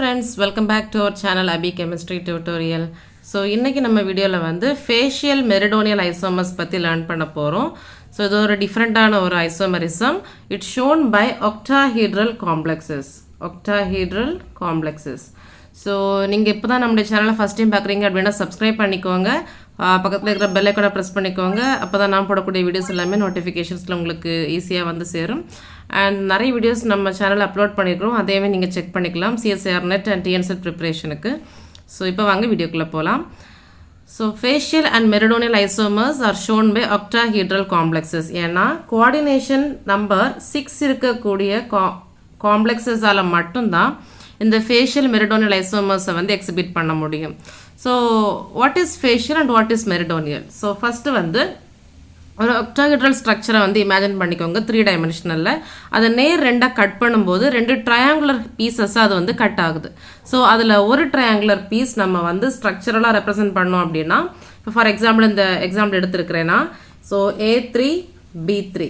friends, welcome back to our channel Abhi Chemistry Tutorial. So இன்னைக்கு நம்ம வீடியோல வந்து facial meridonial isomers பத்தி learn பண்ண போறோம். So இது ஒரு டிஃபரண்டான ஒரு isomerism. It's shown by octahedral complexes. Octahedral complexes. So நீங்க இப்போதான் நம்மளுடைய சேனலை ஃபர்ஸ்ட் டைம் பார்க்குறீங்க அப்படின்னா சப்ஸ்கிரைப் பண்ணிக்கோங்க. பக்கத்தில் இருக்கிற பெல் ஐகானை ப்ரெஸ் பண்ணிக்கோங்க. அப்போ தான் நான் போடக்கூடிய வீடியோஸ் எல்லாமே நோட்டிஃபிகேஷன்ஸில் உங்களுக்கு ஈஸியாக வந்து சேரும். அண்ட் நிறைய வீடியோஸ் நம்ம சேனலில் அப்லோட் பண்ணியிருக்கிறோம், அதையுமே நீங்கள் செக் பண்ணிக்கலாம் CSIR நெட் அண்ட் TNSET ப்ரிப்பரேஷனுக்கு. ஸோ இப்போ வாங்க வீடியோக்குள்ளே போகலாம். So facial and meridional isomers are shown by octahedral complexes. ஏன்னா கோஆர்டினேஷன் நம்பர் 6 இருக்கக்கூடிய காம்ப்ளெக்ஸஸால் மட்டும்தான் இந்த ஃபேஷியல் மெரிடோனியல் ஐசோமர்ஸை வந்து எக்ஸிபிட் பண்ண முடியும். So what is facial and what is meridional? So first வந்து ஒரு octahedral ஸ்ட்ரக்சரை வந்து இமேஜின் பண்ணிக்கோங்க 3 டைமென்ஷனலில். அதை நேர் ரெண்டாக கட் பண்ணும்போது 2 ட்ரையாங்குலர் பீசஸாக அது வந்து கட் ஆகுது. ஸோ அதில் ஒரு ட்ரையாங்குலர் பீஸ் நம்ம வந்து ஸ்ட்ரக்சரலாக ரெப்ரசென்ட் பண்ணோம் அப்படின்னா, இப்போ ஃபார் எக்ஸாம்பிள் இந்த எக்ஸாம்பிள் எடுத்துருக்கிறேன்னா, ஸோ A3B3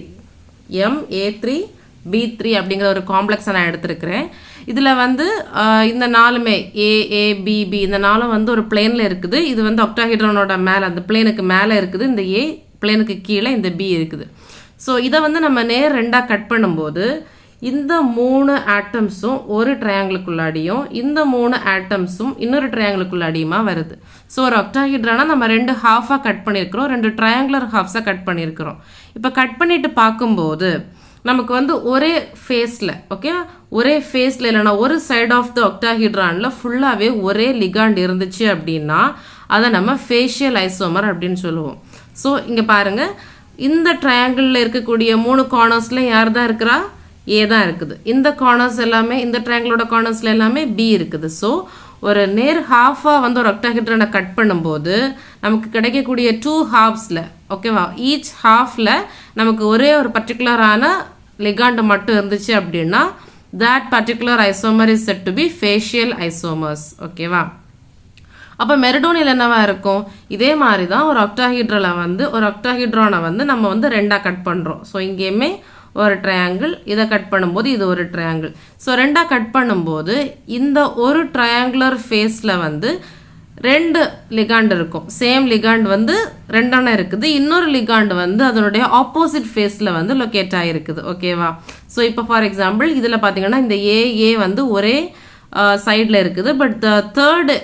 MA3B3 அப்படிங்கிற ஒரு காம்ப்ளெக்ஸை நான் எடுத்திருக்கிறேன். இதில் வந்து இந்த நாலுமே AABB இந்த நாலும் வந்து ஒரு பிளேனில் இருக்குது. இது வந்து octahedronோட மேலே, அந்த பிளேனுக்கு மேலே இருக்குது. இந்த A பிளேனுக்கு கீழே இந்த B இருக்குது. ஸோ இதை வந்து நம்ம நேர் ரெண்டாக கட் பண்ணும்போது இந்த 3 ஆட்டம்ஸும் ஒரு ட்ரையாங்கிளுக்குள்ளாடியும் இந்த 3 ஆட்டம்ஸும் இன்னொரு ட்ரையாங்கிளுக்குள்ளாடியுமா வருது. ஸோ ஒரு octahedrona நம்ம 2 ஹாஃபாக கட் பண்ணியிருக்கிறோம், 2 ட்ரையாங்குலர் ஹாஃப்ஸாக கட் பண்ணியிருக்கிறோம். இப்போ கட் பண்ணிட்டு பார்க்கும்போது நமக்கு வந்து ஒரே ஃபேஸில், ஓகே, ஒரே ஃபேஸில் இல்லைனா ஒரு சைட் ஆஃப் த octahedronல ஃபுல்லாகவே ஒரே லிகாண்ட் இருந்துச்சு அப்படின்னா அதை நம்ம ஃபேஷியல் ஐசோமர் அப்படின்னு சொல்லுவோம். ஸோ இங்கே பாருங்கள், இந்த ட்ரையாங்கிளில் இருக்கக்கூடிய 3 கார்னர்ஸில் யார் தான் இருக்கிறா? A தான் இருக்குது. இந்த கார்னர்ஸ் எல்லாமே, இந்த ட்ரையாங்கிளோட கார்னர்ஸில் எல்லாமே B இருக்குது. ஸோ ஒரு நேர் ஹாஃபாக வந்து ஒரு octahedrona கட் பண்ணும்போது நமக்கு கிடைக்கக்கூடிய 2 ஹாஃப்ஸில், ஓகேவா, ஈச் ஹாஃபில் நமக்கு ஒரே ஒரு பர்டிகுலரான லிகாண்ட் மட்டும் இருந்துச்சு அப்படின்னா that particular isomer is said to be facial isomers. ஓகேவா? அப்போ மெரிடோனியல் என்னவா இருக்கும்? இதே மாதிரி தான் ஒரு octahedrona வந்து நம்ம வந்து ரெண்டாக கட் பண்ணுறோம். ஸோ இங்கேயுமே ஒரு ட்ரையாங்கிள், இதை கட் பண்ணும்போது இது ஒரு ட்ரையாங்கிள். ஸோ ரெண்டாக கட் பண்ணும்போது இந்த ஒரு ட்ரையாங்குலர் ஃபேஸில் வந்து 2 லிகாண்ட் இருக்கும். சேம் லிகாண்ட் வந்து 2 இருக்குது. இன்னொரு லிகாண்ட் வந்து அதனுடைய ஆப்போசிட் ஃபேஸில் வந்து லொக்கேட் ஆகிருக்குது. ஓகேவா? ஸோ இப்போ ஃபார் எக்ஸாம்பிள் இதில் பார்த்தீங்கன்னா இந்த ஏ வந்து ஒரே சைடில் இருக்குது. But the third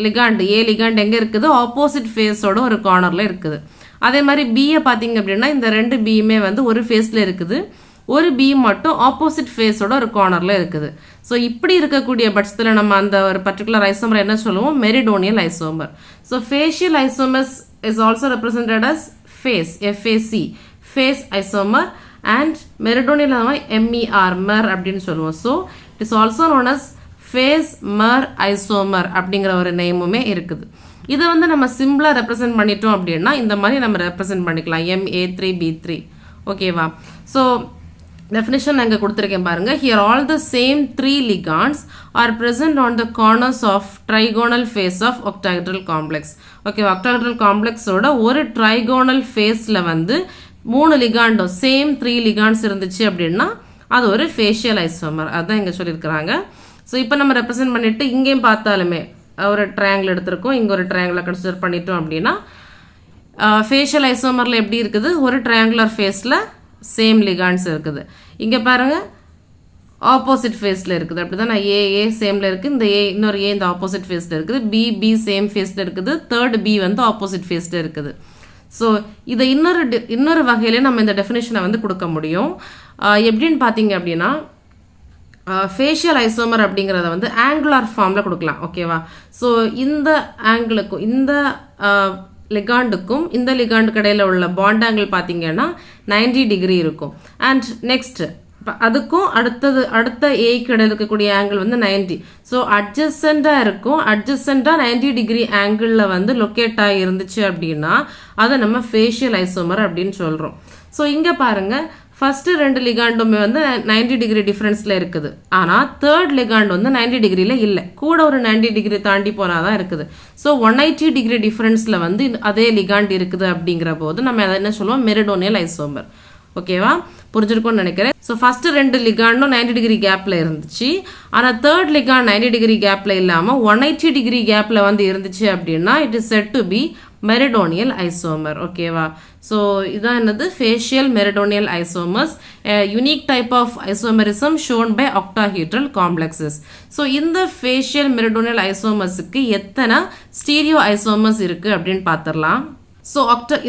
ligand ligand எங்கே இருக்குது? ஆப்போசிட் ஃபேஸோட ஒரு கார்னரில் இருக்குது. அதே மாதிரி பியை பார்த்தீங்க அப்படின்னா இந்த 2 பியுமே வந்து ஒரு ஃபேஸில் இருக்குது, ஒரு பி மட்டும் ஆப்போசிட் ஃபேஸோட ஒரு கார்னரில் இருக்குது. ஸோ இப்படி இருக்கக்கூடிய பட்சத்தில் நம்ம அந்த ஒரு பர்டிகுலர் ஐசோமர் என்ன சொல்லுவோம்? Meridional isomer. So facial isomers is also represented as face, FAC, face isomer. And meridional MER, MER அப்படின்னு சொல்லுவோம். So it is also known as face MER isomer அப்படிங்கிற ஒரு நேமுமே இருக்குது. இதை வந்து நம்ம சிம்பிளாக ரெப்ரசென்ட் பண்ணிட்டோம் அப்படின்னா இந்த மாதிரி நம்ம ரெப்ரசென்ட் பண்ணிக்கலாம், MA3B3. ஓகேவா? ஸோ டெஃபினிஷன் நான் இங்கே கொடுத்துருக்கேன் பாருங்கள். Here all the same 3 ligands are present on the corners of trigonal face of octahedral complex. ஓகேவா? octahedral complexோட ஒரு ட்ரைகோனல் ஃபேஸில் வந்து 3 ligands, சேம் 3 ligands இருந்துச்சு அப்படின்னா அது ஒரு ஃபேஷியல் ஐசோமர். அதுதான் இங்கே சொல்லியிருக்கிறாங்க. ஸோ இப்போ நம்ம ரெப்ரசென்ட் பண்ணிவிட்டு இங்கேயும் பார்த்தாலுமே ஒரு ட்ரையாங்கிள் எடுத்திருக்கோம், இங்கே ஒரு ட்ரையாங்கிளை கன்சிடர் பண்ணிட்டோம் அப்படின்னா ஃபேஷியல் ஐசோமரில் எப்படி இருக்குது? ஒரு ட்ரையாங்குலர் ஃபேஸில் சேம் லிகாண்ட்ஸ் இருக்குது. இங்கே பாருங்கள் ஆப்போசிட் ஃபேஸில் இருக்குது. அப்படி தான் ஏ சேமில் இருக்குது, இந்த இன்னொரு இந்த ஆப்போசிட் ஃபேஸில் இருக்குது, பி சேம் ஃபேஸில் இருக்குது, தேர்ட் பி வந்து ஆப்போசிட் ஃபேஸில் இருக்குது. ஸோ இதை இன்னொரு வகையிலே நம்ம இந்த டெஃபினேஷனை வந்து கொடுக்க முடியும். எப்படின்னு பார்த்தீங்க அப்படின்னா ஃபேஷியல் ஐசோமர் அப்படிங்கிறத வந்து ஆங்குலார் ஃபார்மில் கொடுக்கலாம். ஓகேவா? ஸோ இந்த ஆங்கிளுக்கும் இந்த லிகாண்டுக்கும் இந்த லிகாண்டுக்கு இடையில் உள்ள பாண்ட் ஆங்கிள் பார்த்தீங்கன்னா 90 டிகிரி இருக்கும். அண்ட் நெக்ஸ்ட் அதுக்கும் அடுத்த ஏக்கு இடையில் இருக்கக்கூடிய ஆங்கிள் வந்து 90. ஸோ அட்ஜசண்டாக இருக்கும். அட்ஜசண்டாக 90 டிகிரி ஆங்கிளில் வந்து லொக்கேட் ஆகி இருந்துச்சு அப்படின்னா அதை நம்ம ஃபேஷியல் ஐசோமர் அப்படின்னு சொல்கிறோம். ஸோ இங்கே பாருங்கள், ஃபஸ்ட்டு 2 லிகாண்டுமே வந்து 90 டிகிரி டிஃப்ரென்ஸில் இருக்குது. ஆனால் தேர்ட் லிகாண்ட் வந்து 90 டிகிரியில் இல்லை, கூட ஒரு 90 டிகிரி தாண்டி போனால் தான் இருக்குது. ஸோ 180 டிகிரி டிஃப்ரென்ஸில் வந்து அதே லிகாண்ட் இருக்குது அப்படிங்கிற போது நம்ம அதை என்ன சொல்லுவோம்? Meridional isomer. ஓகேவா, புரிஞ்சிருக்கும்னு நினைக்கிறேன். ஸோ ஃபர்ஸ்ட் 2 லிகாண்டும் 90 டிகிரி கேப்பில் இருந்துச்சு. ஆனால் தேர்ட் லிகாண்ட் 90 டிகிரி கேப்பில் இல்லாமல் 180 டிகிரி கேப்பில் வந்து இருந்துச்சு அப்படின்னா it is said to be meridional isomer. ஓகேவா, ஸோ இதான் என்னது facial meridional isomers, unique type of isomerism shown by octahedral complexes. So இந்த ஃபேஷியல் மெரிடோனியல் ஐசோமர்ஸுக்கு எத்தனை ஸ்டீரியோ ஐசோமர்ஸ் இருக்குது அப்படின்னு பார்த்துடலாம். ஸோ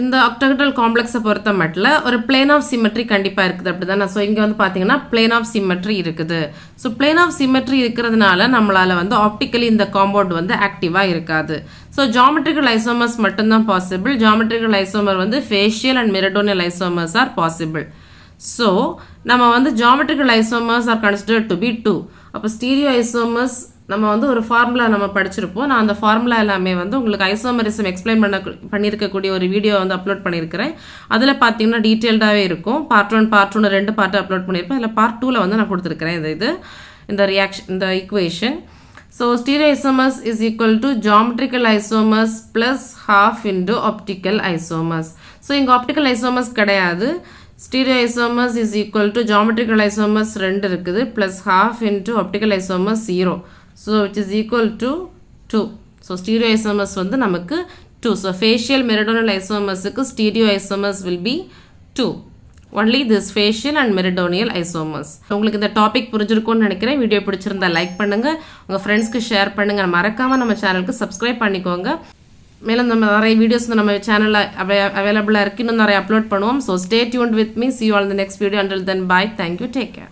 இந்த ஆக்டாஹெட்ரல் காம்ப்ளெக்ஸை பொறுத்த மட்டும் ஒரு பிளேன் ஆஃப் சிமெட்ரி கண்டிப்பாக இருக்குது அப்படி தானே. ஸோ இங்கே வந்து பார்த்தீங்கன்னா பிளேன் ஆஃப் சிமெட்ரி இருக்குது. ஸோ பிளேன் ஆஃப் சிமெட்ரி இருக்கிறதுனால நம்மளால் வந்து ஆப்டிக்கலி இந்த காம்பவுண்ட் வந்து ஆக்டிவாக இருக்காது. ஸோ ஜாமெட்ரிக்கல் ஐசோமர்ஸ் மட்டும்தான் பாசிபிள். ஜாமெட்ரிக்கல் ஐசோமர் வந்து facial and meridional isomers are possible. So நம்ம வந்து geometrical isomers are considered to be 2. அப்போ ஸ்டீரியோ ஐசோமர்ஸ் நம்ம வந்து ஒரு ஃபார்முலா நம்ம படிச்சிருப்போம். நான் அந்த ஃபார்முலா எல்லாமே வந்து உங்களுக்கு ஐசோமரிசம் எக்ஸ்பிளைன் பண்ணியிருக்கக்கூடிய ஒரு வீடியோ வந்து அப்லோட் பண்ணியிருக்கிறேன். அதில் பார்த்தீங்கன்னா டீட்டெயில்டாகவே இருக்கும். பார்ட் 1 பார்ட் 2 2 பார்ட்டு அப்லோட் பண்ணியிருப்பேன். அதில் பார்ட் 2ல் வந்து நான் கொடுத்துருக்கிறேன் இந்த ரியாக்ஷன் இந்த equation. So stereo isomers is equal to geometrical isomers plus ½ into optical isomers. So இங்கே ஆப்டிக்கல் ஐசோமர்ஸ் கிடையாது. Stereo isomers is equal to geometrical isomers 2 இருக்குது plus ½ into optical isomers 0. So which is equal to 2. So stereo isomers வந்து நமக்கு 2. So facial meridional isomers க்கு stereo isomers will be 2. Only this facial and meridional isomers. உங்களுக்கு இந்த topic புரிஞ்சிருக்கும்னு நினைக்கிறேன். Video பிடிச்சிருந்தா like பண்ணுங்க, உங்க ஃப்ரெண்ட்ஸ்க்கு ஷேர் பண்ணுங்க, மறக்காம நம்ம சேனலுக்கு சப்ஸ்கிரைப் பண்ணிக்கோங்க. மேலும் நம்ம நிறைய வீடியோஸ் நம்ம சேனல்ல அவைலபிளா இருக்கு, இன்னும் நிறைய அப்லோட் பண்ணுவோம். So stay tuned with me. See you all in the next video. Until then, bye. Thank you. Take care.